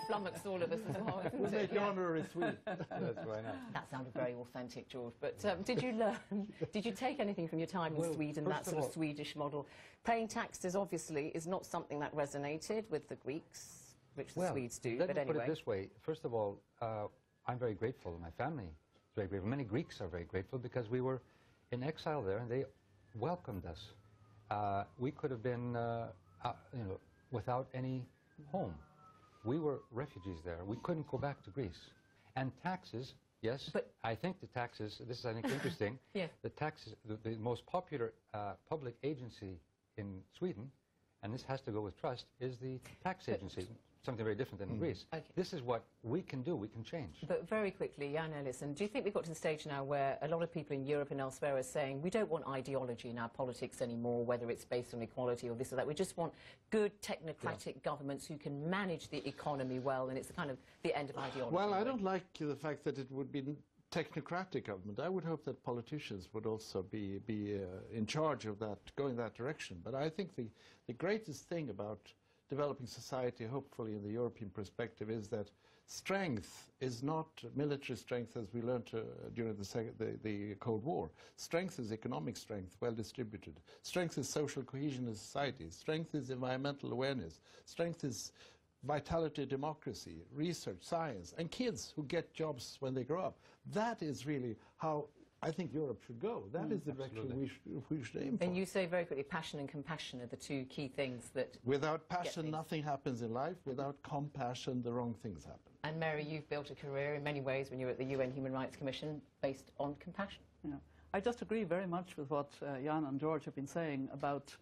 flummoxed all of us as well, isn't We'll it? make you honorary Swede. That's why not. That sounded very authentic, George. But did you take anything from your time in Sweden, that sort of Swedish model? Paying taxes, obviously, is not something that resonated with the Greeks, which the Swedes do, but anyway. Let me put it this way. First of all, I'm very grateful, my family is very grateful. Many Greeks are very grateful because we were in exile there and they welcomed us. We could have been, without any home. We were refugees there. We couldn't go back to Greece. And taxes, yes, but I think the taxes, this is, I think, interesting. Yeah. The taxes, the most popular public agency in Sweden, and this has to go with trust, is the tax agency. Something very different than in Greece. Okay. This is what we can do. We can change. But very quickly, Jan Ellison, do you think we've got to the stage now where a lot of people in Europe and elsewhere are saying we don't want ideology in our politics anymore, whether it's based on equality or this or that. We just want good technocratic governments who can manage the economy well, and it's kind of the end of ideology. Well, I don't like the fact that it would be technocratic government. I would hope that politicians would also be in charge of that, going that direction. But I think the greatest thing about developing society, hopefully in the European perspective, is that strength is not military strength as we learned during the Cold War. Strength is economic strength, well distributed. Strength is social cohesion in society. Strength is environmental awareness. Strength is vitality, democracy, research, science, and kids who get jobs when they grow up. That is really how I think Europe should go. That is the direction we should aim for. And you say very quickly, passion and compassion are the two key things that... Without passion, nothing happens in life. Without compassion, the wrong things happen. And Mary, you've built a career in many ways when you were at the UN Human Rights Commission based on compassion. Yeah. I just agree very much with what Jan and George have been saying about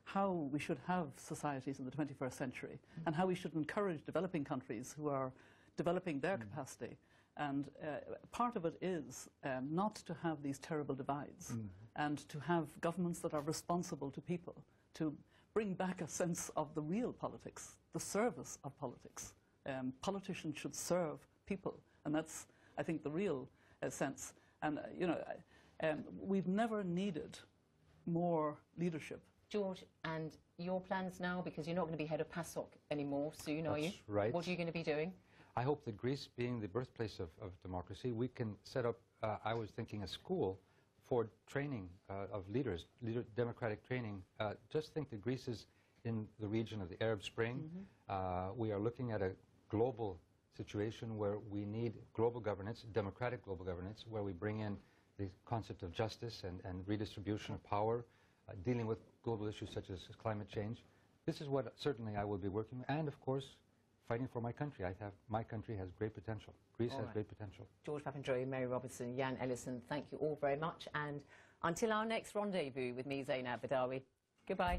how we should have societies in the 21st century and how we should encourage developing countries who are developing their capacity. And part of it is not to have these terrible divides and to have governments that are responsible to people, to bring back a sense of the real politics, the service of politics. Politicians should serve people, and that's, I think, the real sense. And, we've never needed more leadership. George, and your plans now, because you're not going to be head of PASOK anymore soon, are you? That's right. What are you going to be doing? I hope that Greece, being the birthplace of democracy, we can set up, I was thinking, a school for training of leaders, democratic training. Just think that Greece is in the region of the Arab Spring. We are looking at a global situation where we need global governance, democratic global governance, where we bring in the concept of justice and redistribution of power, dealing with global issues such as climate change. This is what certainly I will be working with, and of course, fighting for my country. My country has great potential. Greece has great potential. George Pαπandreou, Mary Robertson, Jan Ellison, thank you all very much. And until our next rendezvous with me, Zainab Badawi, goodbye.